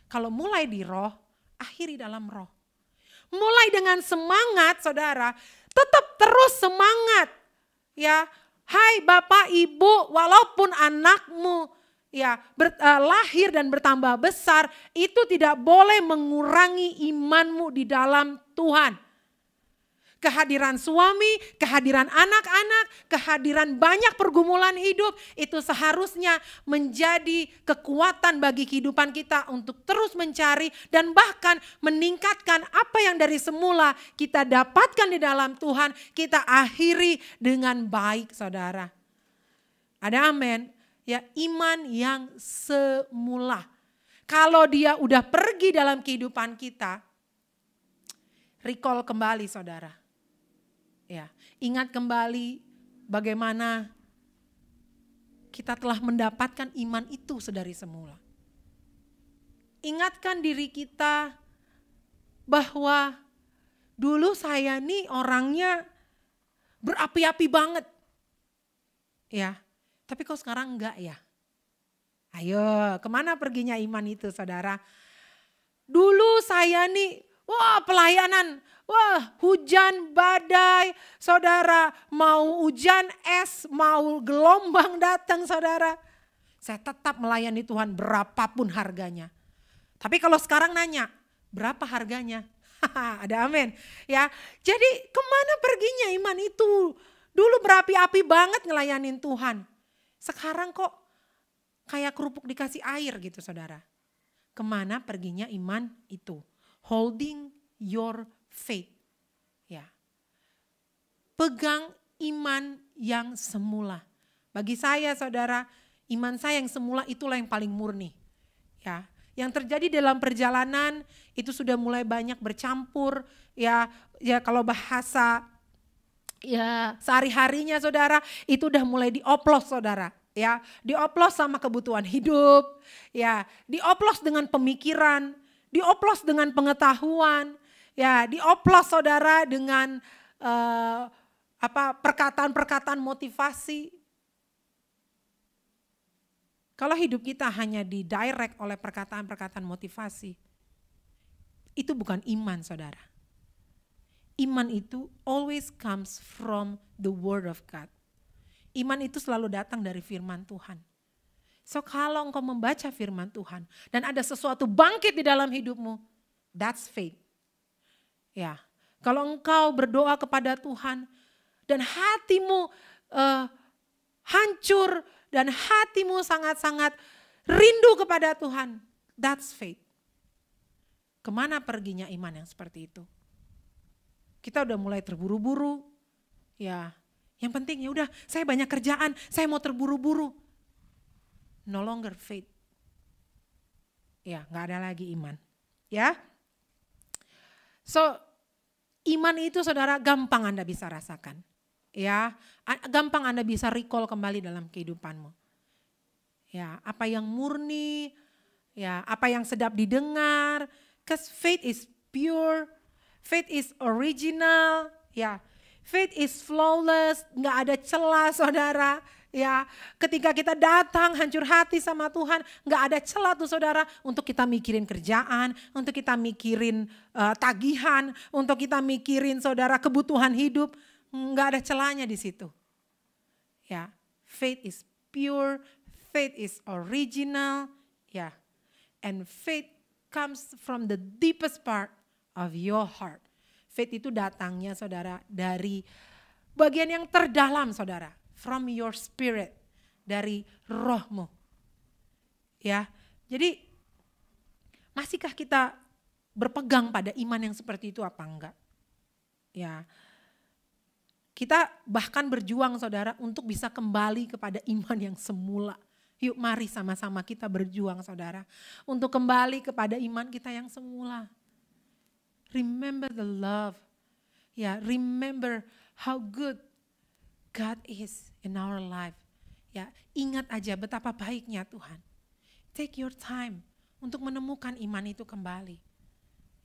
Kalau mulai di roh, akhiri dalam roh. Mulai dengan semangat saudara, tetap terus semangat. Ya, hai Bapak Ibu, walaupun anakmu ya lahir dan bertambah besar, itu tidak boleh mengurangi imanmu di dalam Tuhan. Kehadiran suami, kehadiran anak-anak, kehadiran banyak pergumulan hidup, itu seharusnya menjadi kekuatan bagi kehidupan kita untuk terus mencari dan bahkan meningkatkan apa yang dari semula kita dapatkan di dalam Tuhan, kita akhiri dengan baik saudara. Ada amin? Ya, iman yang semula. Kalau dia udah pergi dalam kehidupan kita, recall kembali saudara. Ya, ingat kembali bagaimana kita telah mendapatkan iman itu sedari semula. Ingatkan diri kita bahwa dulu saya nih orangnya berapi-api banget. Ya. Tapi kok sekarang enggak ya? Ayo, kemana perginya iman itu saudara? Dulu saya nih, wah pelayanan, wah hujan badai, saudara mau hujan es, mau gelombang datang saudara. Saya tetap melayani Tuhan berapapun harganya. Tapi kalau sekarang nanya, berapa harganya? Ada amin. Ya, jadi kemana perginya iman itu? Dulu berapi-api banget ngelayanin Tuhan. Sekarang kok kayak kerupuk dikasih air gitu saudara. Kemana perginya iman itu? Holding your faith. Ya. Pegang iman yang semula. Bagi saya saudara, iman saya yang semula itulah yang paling murni. Ya. Yang terjadi dalam perjalanan itu sudah mulai banyak bercampur, ya kalau bahasa ya sehari-harinya saudara itu udah mulai dioplos saudara. Ya, dioplos sama kebutuhan hidup, ya, dioplos dengan pemikiran, dioplos dengan pengetahuan, ya, dioplos saudara dengan perkataan-perkataan motivasi. Kalau hidup kita hanya didirect oleh perkataan-perkataan motivasi, itu bukan iman saudara. Iman itu always comes from the word of God. Iman itu selalu datang dari firman Tuhan. So kalau engkau membaca firman Tuhan dan ada sesuatu bangkit di dalam hidupmu, that's faith. Ya, kalau engkau berdoa kepada Tuhan dan hatimu hancur dan hatimu sangat-sangat rindu kepada Tuhan, that's faith. Kemana perginya iman yang seperti itu? Kita udah mulai terburu-buru, ya. Yang penting ya udah, saya banyak kerjaan, saya mau terburu-buru. No longer faith. Ya, nggak ada lagi iman. Ya. So, iman itu saudara gampang Anda bisa rasakan. Ya, gampang Anda bisa recall kembali dalam kehidupanmu. Ya, apa yang murni, ya, apa yang sedap didengar. Because faith is pure, faith is original, ya. Faith is flawless, nggak ada celah saudara. Ya, ketika kita datang hancur hati sama Tuhan, nggak ada celah tuh saudara untuk kita mikirin kerjaan, untuk kita mikirin tagihan, untuk kita mikirin saudara kebutuhan hidup, nggak ada celahnya di situ. Ya, faith is pure, faith is original, ya, and faith comes from the deepest part of your heart. Faith itu datangnya saudara dari bagian yang terdalam saudara. From your spirit. Dari rohmu. Ya, jadi masihkah kita berpegang pada iman yang seperti itu apa enggak? Ya, kita bahkan berjuang saudara untuk bisa kembali kepada iman yang semula. Yuk mari sama-sama kita berjuang saudara. Untuk kembali kepada iman kita yang semula. Remember the love. Ya, remember how good God is in our life. Ya, ingat aja betapa baiknya Tuhan. Take your time untuk menemukan iman itu kembali.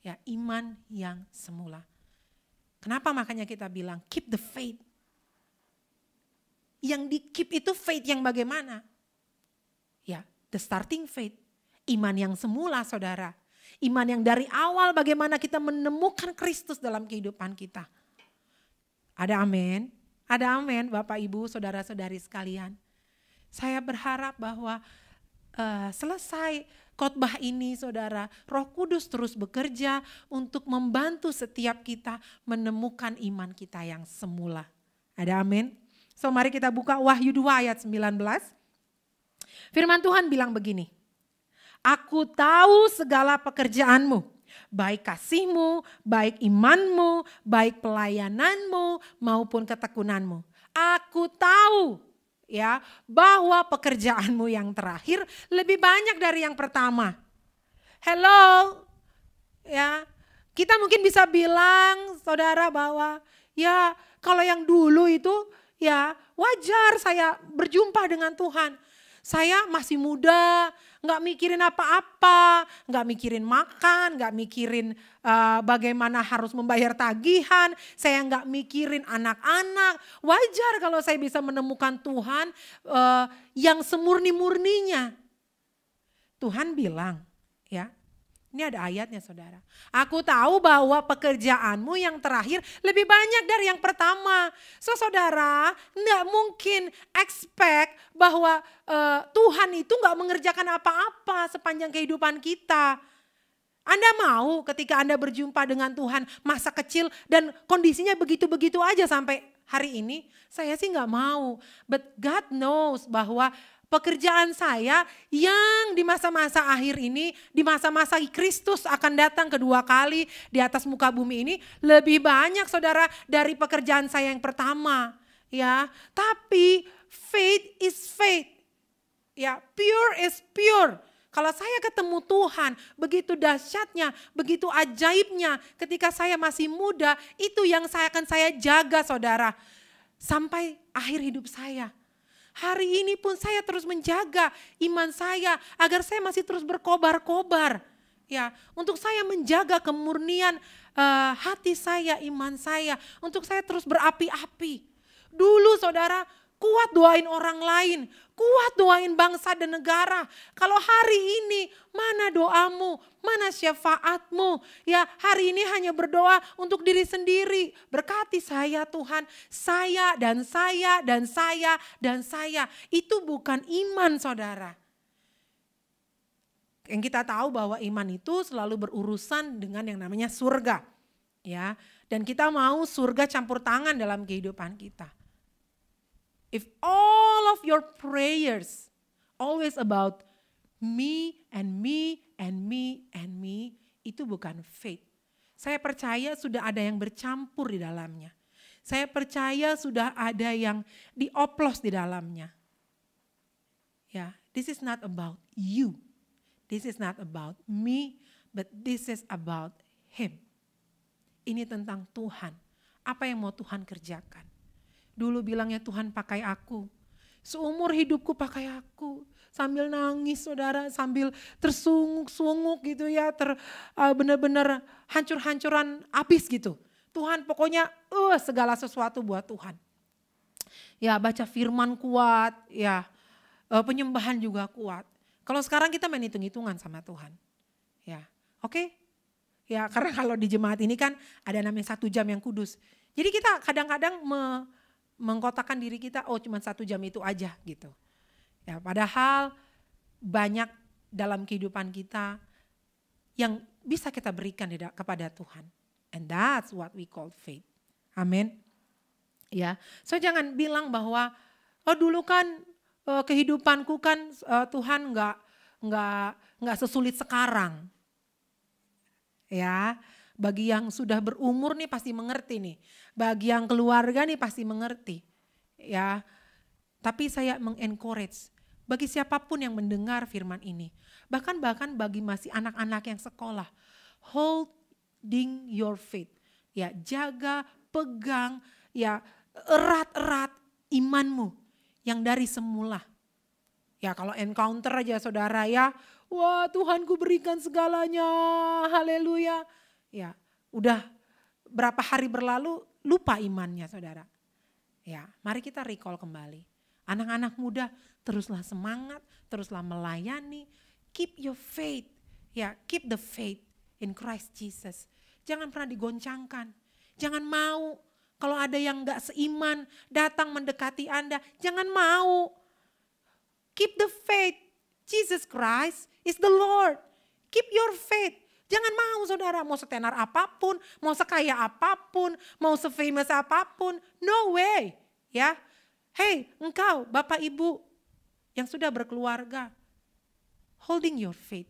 Ya, iman yang semula. Kenapa makanya kita bilang keep the faith. Yang di keep itu faith yang bagaimana? Ya, the starting faith. Iman yang semula saudara. Iman yang dari awal bagaimana kita menemukan Kristus dalam kehidupan kita. Ada amin? Ada amin Bapak Ibu saudara-saudari sekalian. Saya berharap bahwa selesai khotbah ini saudara, Roh Kudus terus bekerja untuk membantu setiap kita menemukan iman kita yang semula. Ada amin? So mari kita buka Wahyu 2 ayat 19. Firman Tuhan bilang begini. Aku tahu segala pekerjaanmu, baik kasihmu, baik imanmu, baik pelayananmu maupun ketekunanmu. Aku tahu ya bahwa pekerjaanmu yang terakhir lebih banyak dari yang pertama. Hello. Ya, kita mungkin bisa bilang saudara bahwa ya kalau yang dulu itu ya wajar saya berjumpa dengan Tuhan. Saya masih muda, gak mikirin apa-apa, gak mikirin makan, gak mikirin bagaimana harus membayar tagihan, saya gak mikirin anak-anak. Wajar kalau saya bisa menemukan Tuhan yang semurni-murninya. Tuhan bilang, ya, ini ada ayatnya saudara. Aku tahu bahwa pekerjaanmu yang terakhir lebih banyak dari yang pertama. So saudara, enggak mungkin expect bahwa Tuhan itu enggak mengerjakan apa-apa sepanjang kehidupan kita. Anda mau ketika Anda berjumpa dengan Tuhan masa kecil dan kondisinya begitu-begitu aja sampai hari ini? Saya sih enggak mau. But God knows bahwa pekerjaan saya yang di masa-masa akhir ini, di masa-masa Kristus akan datang kedua kali di atas muka bumi ini lebih banyak saudara dari pekerjaan saya yang pertama. Ya, tapi faith is faith. Ya, pure is pure. Kalau saya ketemu Tuhan, begitu dahsyatnya, begitu ajaibnya ketika saya masih muda, itu yang akan saya jaga saudara. Sampai akhir hidup saya. Hari ini pun saya terus menjaga iman saya agar saya masih terus berkobar-kobar. Ya, untuk saya menjaga kemurnian hati saya, iman saya, untuk saya terus berapi-api. Dulu saudara, kuat doain orang lain, kuat doain bangsa dan negara. Kalau hari ini mana doamu, mana syafaatmu? Ya, hari ini hanya berdoa untuk diri sendiri. Berkati saya Tuhan, saya dan saya dan saya dan saya. Itu bukan iman saudara. Yang kita tahu bahwa iman itu selalu berurusan dengan yang namanya surga. Ya, dan kita mau surga campur tangan dalam kehidupan kita. If all of your prayers always about me and me and me and me, itu bukan faith. Saya percaya sudah ada yang bercampur di dalamnya. Saya percaya sudah ada yang dioplos di dalamnya. Ya, this is not about you. This is not about me, but this is about Him. Ini tentang Tuhan. Apa yang mau Tuhan kerjakan? Dulu bilangnya Tuhan pakai aku. Seumur hidupku pakai aku. Sambil nangis saudara, sambil tersunguk-sunguk gitu ya. Benar-benar hancur-hancuran habis gitu. Tuhan pokoknya segala sesuatu buat Tuhan. Ya baca firman kuat, ya penyembahan juga kuat. Kalau sekarang kita main hitung-hitungan sama Tuhan. Ya, oke? Ya karena kalau di jemaat ini kan ada namanya 1 jam yang kudus. Jadi kita kadang-kadang mengkotakkan diri kita, cuma 1 jam itu aja gitu. Ya padahal banyak dalam kehidupan kita yang bisa kita berikan kepada Tuhan. And that's what we call faith. Amin. Ya, so jangan bilang bahwa dulu kan kehidupanku kan Tuhan nggak sesulit sekarang. Ya, bagi yang sudah berumur nih pasti mengerti nih. Bagi yang keluarga nih pasti mengerti. Ya, tapi saya mengencourage bagi siapapun yang mendengar firman ini. Bahkan bagi masih anak-anak yang sekolah. Holding your faith. Ya, jaga, pegang, ya erat-erat imanmu yang dari semula. Ya kalau encounter aja saudara ya, wah Tuhanku berikan segalanya, haleluya. Ya udah berapa hari berlalu lupa imannya saudara. Ya mari kita recall kembali. Anak-anak muda teruslah semangat, teruslah melayani. Keep your faith, ya keep the faith in Christ Jesus. Jangan pernah digoncangkan, jangan mau. Kalau ada yang gak seiman datang mendekati Anda, jangan mau. Keep the faith. Jesus Christ is the Lord. Keep your faith. Jangan mau saudara, mau setenar apapun, mau sekaya apapun, mau se-famous apapun. No way. Ya. Hey engkau Bapak Ibu yang sudah berkeluarga. Holding your faith.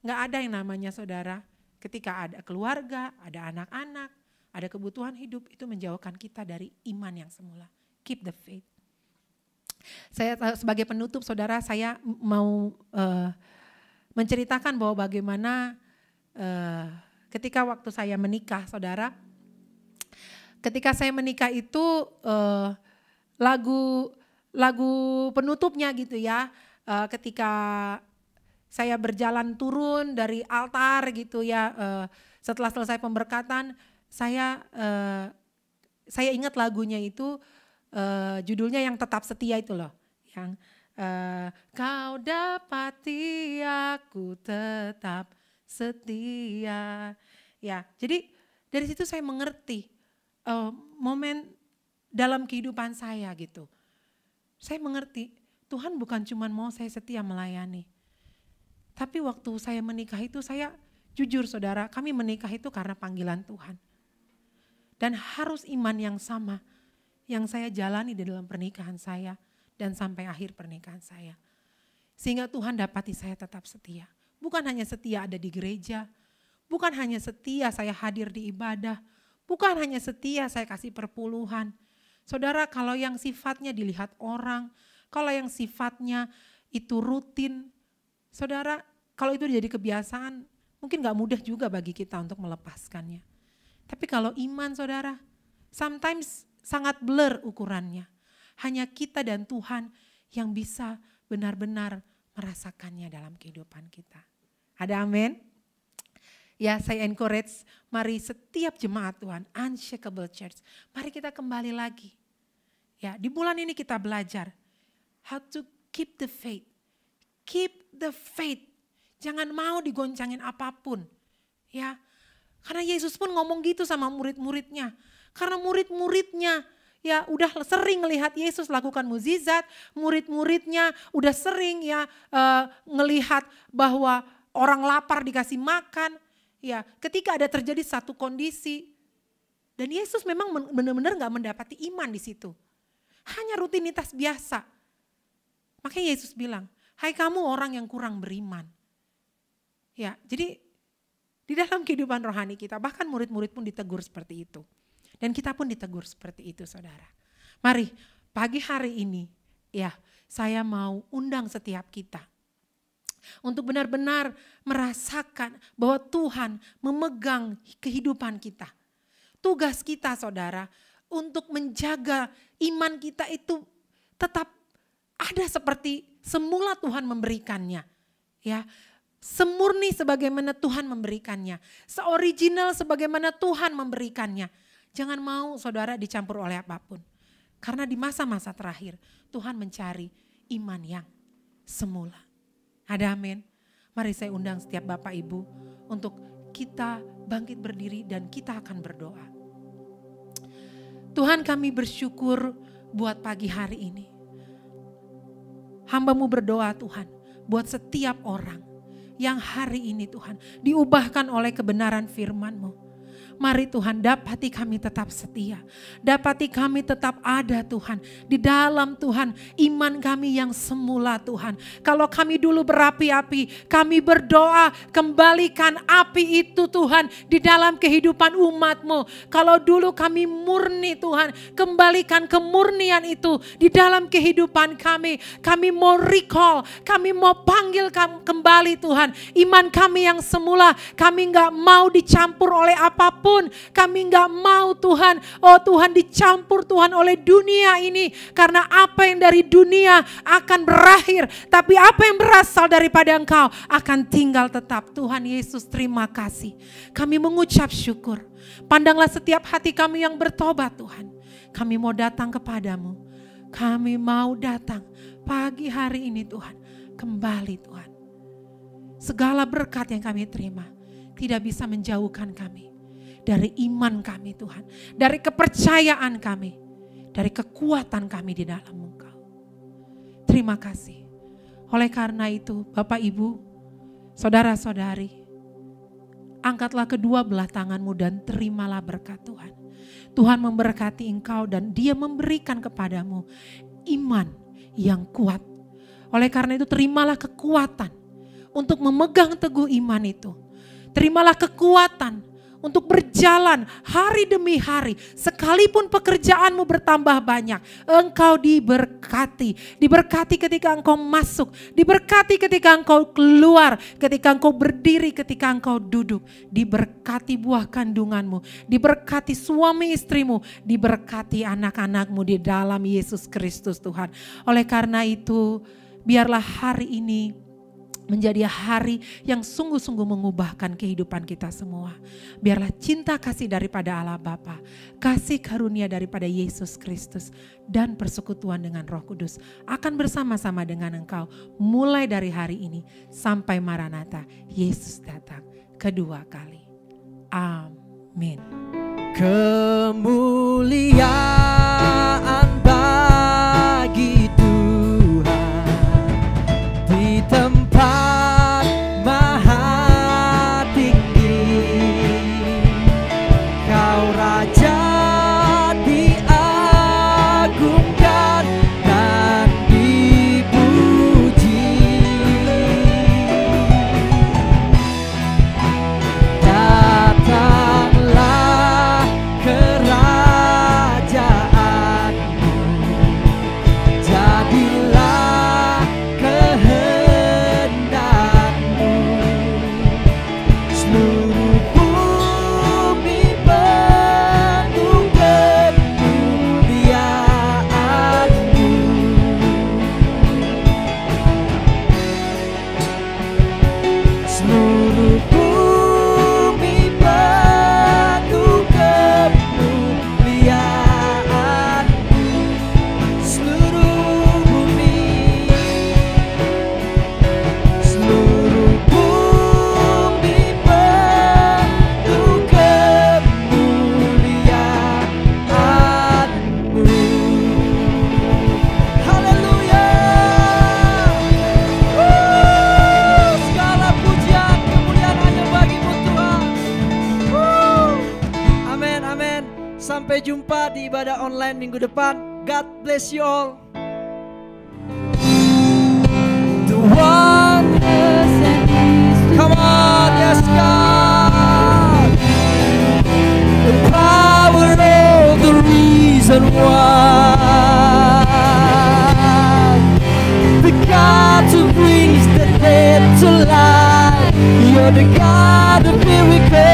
Gak ada yang namanya saudara. Ketika ada keluarga, ada anak-anak, ada kebutuhan hidup, itu menjauhkan kita dari iman yang semula. Keep the faith. Saya sebagai penutup saudara, saya mau menceritakan bahwa bagaimana ketika waktu saya menikah saudara, ketika saya menikah itu lagu penutupnya gitu ya, ketika saya berjalan turun dari altar gitu ya, setelah selesai pemberkatan, saya ingat lagunya itu, judulnya yang tetap setia itu loh, yang kau dapati aku tetap setia. Ya, jadi dari situ saya mengerti momen dalam kehidupan saya gitu. Saya mengerti Tuhan bukan cuma mau saya setia melayani. Tapi waktu saya menikah itu saya jujur saudara, kami menikah itu karena panggilan Tuhan. Dan harus iman yang sama yang saya jalani di dalam pernikahan saya dan sampai akhir pernikahan saya. Sehingga Tuhan dapati saya tetap setia. Bukan hanya setia ada di gereja, bukan hanya setia saya hadir di ibadah, bukan hanya setia saya kasih perpuluhan. Saudara kalau yang sifatnya dilihat orang, Kalau yang sifatnya itu rutin, saudara, kalau itu jadi kebiasaan, mungkin gak mudah juga bagi kita untuk melepaskannya. Tapi kalau iman saudara, sometimes sangat blur ukurannya. Hanya kita dan Tuhan yang bisa benar-benar merasakannya dalam kehidupan kita. Ada amin? Ya, saya encourage, mari setiap jemaat Tuhan, Unshakable Church, mari kita kembali lagi. Ya, di bulan ini kita belajar how to keep the faith. Keep the faith. Jangan mau digoncangin apapun. Ya, karena Yesus pun ngomong gitu sama murid-muridnya. Karena murid-muridnya ya udah sering ngelihat Yesus lakukan mukjizat, murid-muridnya udah sering ya ngelihat bahwa orang lapar dikasih makan. Ya, ketika ada terjadi satu kondisi dan Yesus memang benar-benar gak mendapati iman di situ. Hanya rutinitas biasa. Makanya Yesus bilang, hai kamu orang yang kurang beriman. Ya, jadi di dalam kehidupan rohani kita, bahkan murid-murid pun ditegur seperti itu. Dan kita pun ditegur seperti itu saudara. Mari pagi hari ini ya saya mau undang setiap kita. Untuk benar-benar merasakan bahwa Tuhan memegang kehidupan kita. Tugas kita saudara untuk menjaga iman kita itu tetap ada seperti semula Tuhan memberikannya. Ya, semurni sebagaimana Tuhan memberikannya. Seoriginal sebagaimana Tuhan memberikannya. Jangan mau saudara dicampur oleh apapun. Karena di masa-masa terakhir Tuhan mencari iman yang semula. Ada amin. Mari saya undang setiap Bapak Ibu untuk kita bangkit berdiri dan kita akan berdoa. Tuhan kami bersyukur buat pagi hari ini. Hamba-Mu berdoa Tuhan buat setiap orang yang hari ini Tuhan diubahkan oleh kebenaran firman-Mu. Mari Tuhan dapati kami tetap setia. Dapati kami tetap ada Tuhan. Di dalam Tuhan iman kami yang semula Tuhan. Kalau kami dulu berapi-api, kami berdoa kembalikan api itu Tuhan di dalam kehidupan umat-Mu. Kalau dulu kami murni Tuhan, kembalikan kemurnian itu di dalam kehidupan kami. Kami mau recall, kami mau panggil kembali Tuhan. Iman kami yang semula, kami gak mau dicampur oleh apapun. Kami gak mau Tuhan, oh Tuhan dicampur Tuhan oleh dunia ini. Karena apa yang dari dunia akan berakhir. Tapi apa yang berasal daripada Engkau akan tinggal tetap. Tuhan Yesus terima kasih. Kami mengucap syukur. Pandanglah setiap hati kami yang bertobat Tuhan. Kami mau datang kepadamu. Kami mau datang pagi hari ini Tuhan. Kembali Tuhan. Segala berkat yang kami terima tidak bisa menjauhkan kami dari iman kami Tuhan, dari kepercayaan kami, dari kekuatan kami di dalam Engkau. Terima kasih. Oleh karena itu Bapak Ibu, saudara-saudari, angkatlah kedua belah tanganmu dan terimalah berkat Tuhan. Tuhan memberkati engkau dan Dia memberikan kepadamu iman yang kuat. Oleh karena itu terimalah kekuatan untuk memegang teguh iman itu. Terimalah kekuatan untuk berjalan hari demi hari. Sekalipun pekerjaanmu bertambah banyak, engkau diberkati. Diberkati ketika engkau masuk, diberkati ketika engkau keluar, ketika engkau berdiri, ketika engkau duduk. Diberkati buah kandunganmu, diberkati suami istrimu, diberkati anak-anakmu di dalam Yesus Kristus Tuhan. Oleh karena itu, biarlah hari ini menjadi hari yang sungguh-sungguh mengubahkan kehidupan kita semua. Biarlah cinta kasih daripada Allah Bapa, kasih karunia daripada Yesus Kristus, dan persekutuan dengan Roh Kudus akan bersama-sama dengan engkau mulai dari hari ini sampai Maranatha, Yesus datang kedua kali. Amin. Kemuliaan bagi Tuhan di tempat maha tinggi. Kau Raja diagungkan dan dipuji. Datanglah kerajaan Sampai jumpa di ibadah online minggu depan. God bless you all. The wonders and mysteries. Come on, yes God. The power of the reason why. The God who brings the dead to life. You're the God of miracles.